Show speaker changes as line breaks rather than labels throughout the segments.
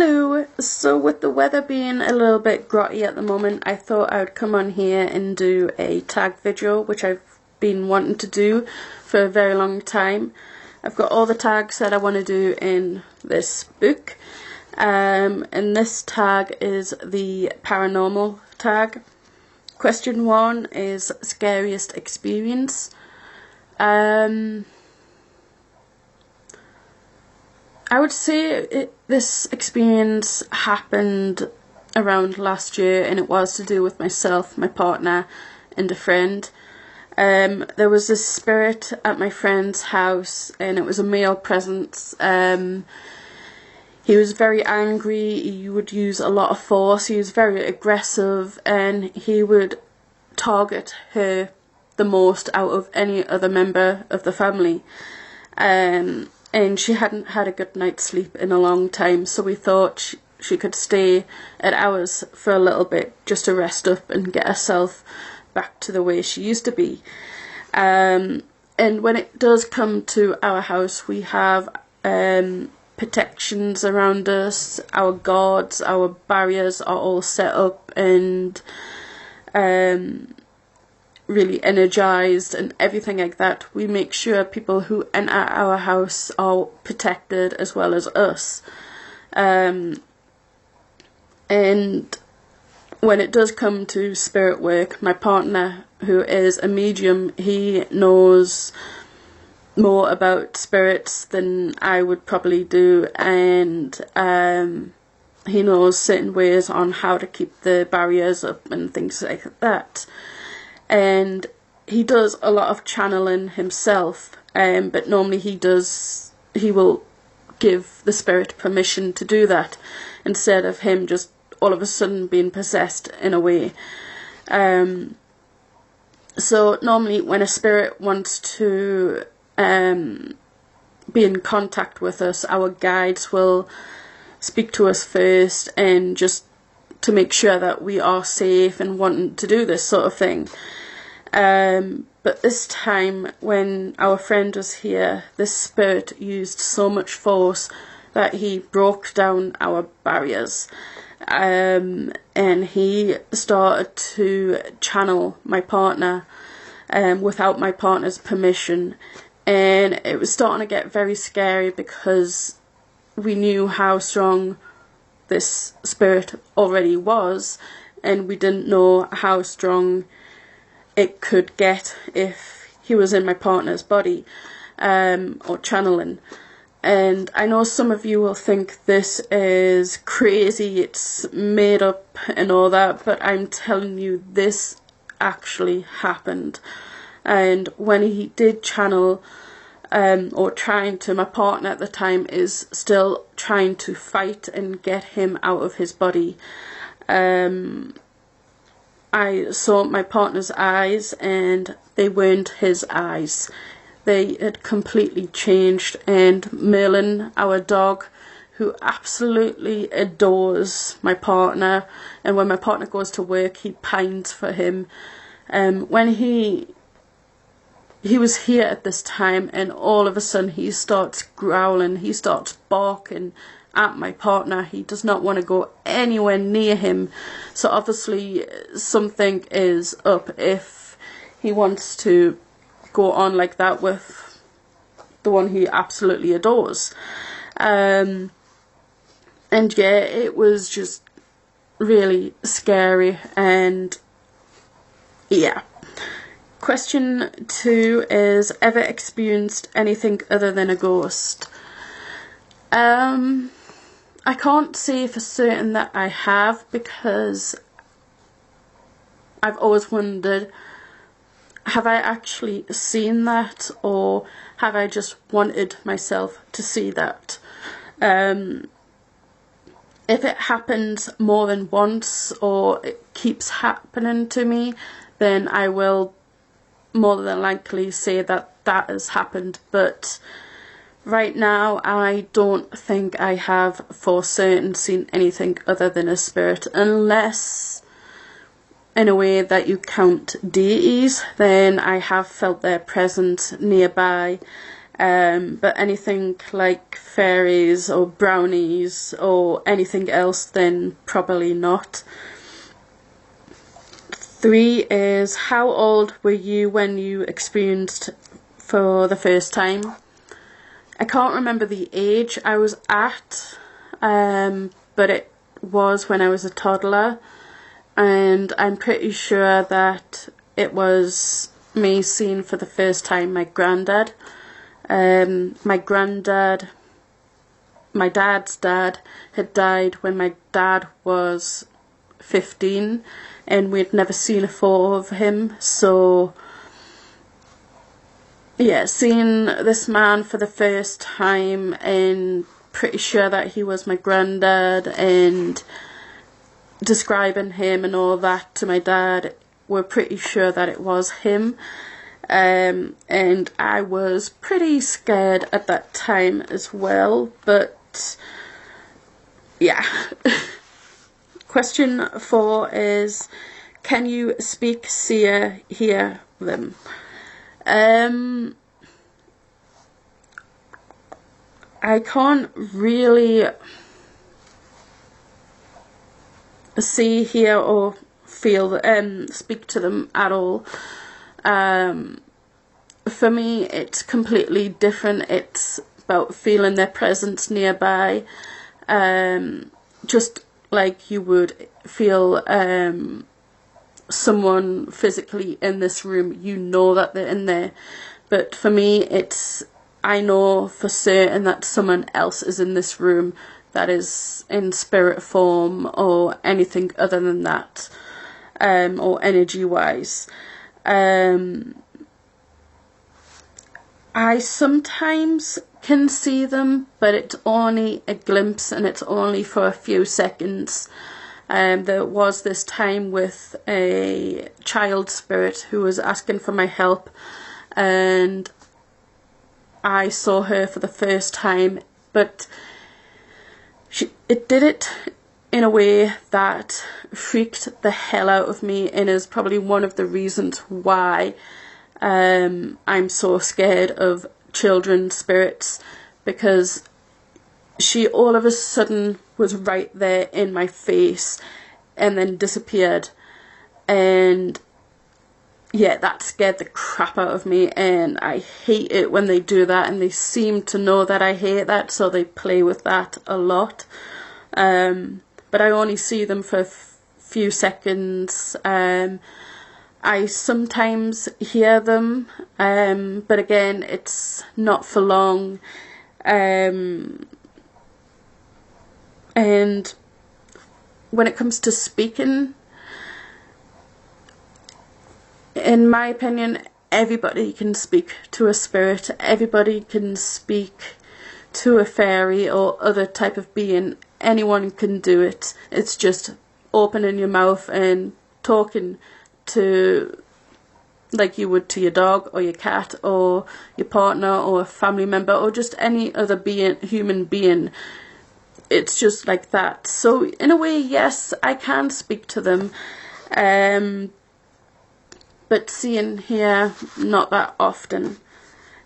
Hello! So with the weather being a little bit grotty at the moment, I thought I would come on here and do a tag video, which I've been wanting to do for a very long time. I've got all the tags that I want to do in this book, and this tag is the Paranormal Tag. Question 1 is scariest experience. I would say this experience happened around last year, and it was to do with myself, my partner, and a friend. There was this spirit at my friend's house, and it was a male presence. He was very angry, he would use a lot of force, he was very aggressive, and he would target her the most out of any other member of the family. And she hadn't had a good night's sleep in a long time, so we thought she could stay at ours for a little bit just to rest up and get herself back to the way she used to be. And when it does come to our house, we have protections around us, our guards, our barriers are all set up and really energized and everything like that. We make sure people who enter our house are protected as well as us. And when it does come to spirit work, my partner, who is a medium, he knows more about spirits than I would probably do, and he knows certain ways on how to keep the barriers up and things like that. And he does a lot of channeling himself, but normally he will give the spirit permission to do that instead of him just all of a sudden being possessed in a way. So normally when a spirit wants to be in contact with us, our guides will speak to us first, and just to make sure that we are safe and wanting to do this sort of thing. But this time when our friend was here, this spirit used so much force that he broke down our barriers, and he started to channel my partner without my partner's permission, and it was starting to get very scary because we knew how strong this spirit already was, and we didn't know how strong it could get if he was in my partner's body, or channeling. And I know some of you will think this is crazy, it's made up and all that, but I'm telling you, this actually happened. And when he did channel, or trying to, my partner at the time is still trying to fight and get him out of his body. I saw my partner's eyes, and they weren't his eyes. They had completely changed, and Merlin, our dog, who absolutely adores my partner, and when my partner goes to work, he pines for him. When he was here at this time, and all of a sudden he starts growling, he starts barking at my partner. He does not want to go anywhere near him, so obviously something is up if he wants to go on like that with the one he absolutely adores. And yeah, it was just really scary. And yeah. Question 2 is, ever experienced anything other than a ghost? I can't say for certain that I have, because I've always wondered, have I actually seen that, or have I just wanted myself to see that? If it happens more than once, or it keeps happening to me, then I will more than likely say that that has happened. But right now I don't think I have for certain seen anything other than a spirit, unless in a way that you count deities. Then I have felt their presence nearby, But anything like fairies or brownies or anything else, then probably not. 3 is, how old were you when you experienced for the first time? I can't remember the age I was at, but it was when I was a toddler, and I'm pretty sure that it was me seeing for the first time my granddad. My granddad, my dad's dad, had died when my dad was 15, and we'd never seen a photo of him. So yeah, seeing this man for the first time and pretty sure that he was my granddad, and describing him and all that to my dad, we're pretty sure that it was him. And I was pretty scared at that time as well, but yeah. Question 4 is, can you speak, see, hear them? I can't really see, hear or feel, speak to them at all. For me, it's completely different. It's about feeling their presence nearby, just like you would feel someone physically in this room. You know that they're in there, but for me, it's, I know for certain that someone else is in this room that is in spirit form or anything other than that, or energy wise. I sometimes can see them, but it's only a glimpse and it's only for a few seconds. There was this time with a child spirit who was asking for my help, and I saw her for the first time, but it did it in a way that freaked the hell out of me, and is probably one of the reasons why I'm so scared of children's spirits, because she all of a sudden was right there in my face and then disappeared. And yeah, that scared the crap out of me, and I hate it when they do that, and they seem to know that I hate that, so they play with that a lot. But I only see them for a few seconds. I sometimes hear them, but again, it's not for long. And when it comes to speaking, in my opinion, everybody can speak to a spirit. Everybody can speak to a fairy or other type of being. Anyone can do it. It's just opening your mouth and talking to, like you would to your dog or your cat or your partner or a family member or just any other being, human being. It's just like that. So in a way, yes, I can speak to them, but seeing here, not that often.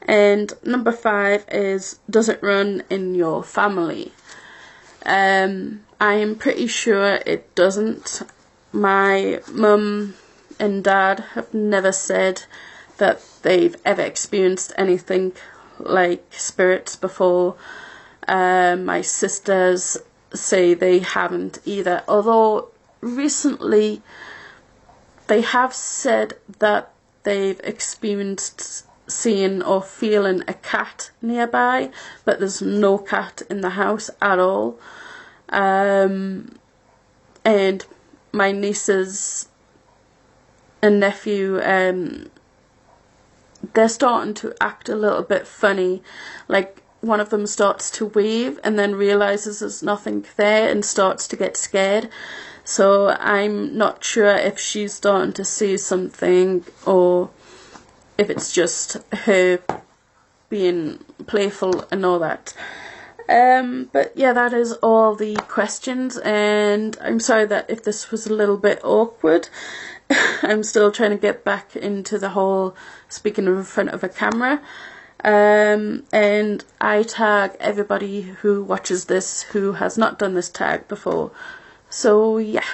And number 5 is, does it run in your family? I am pretty sure it doesn't. My mum and dad have never said that they've ever experienced anything like spirits before. My sisters say they haven't either, although recently they have said that they've experienced seeing or feeling a cat nearby, but there's no cat in the house at all. And my nieces and nephew, they're starting to act a little bit funny. Like, one of them starts to wave and then realizes there's nothing there and starts to get scared. So I'm not sure if she's starting to see something or if it's just her being playful and all that. But yeah, that is all the questions, and I'm sorry that if this was a little bit awkward. I'm still trying to get back into the whole speaking in front of a camera. And I tag everybody who watches this who has not done this tag before. So yeah.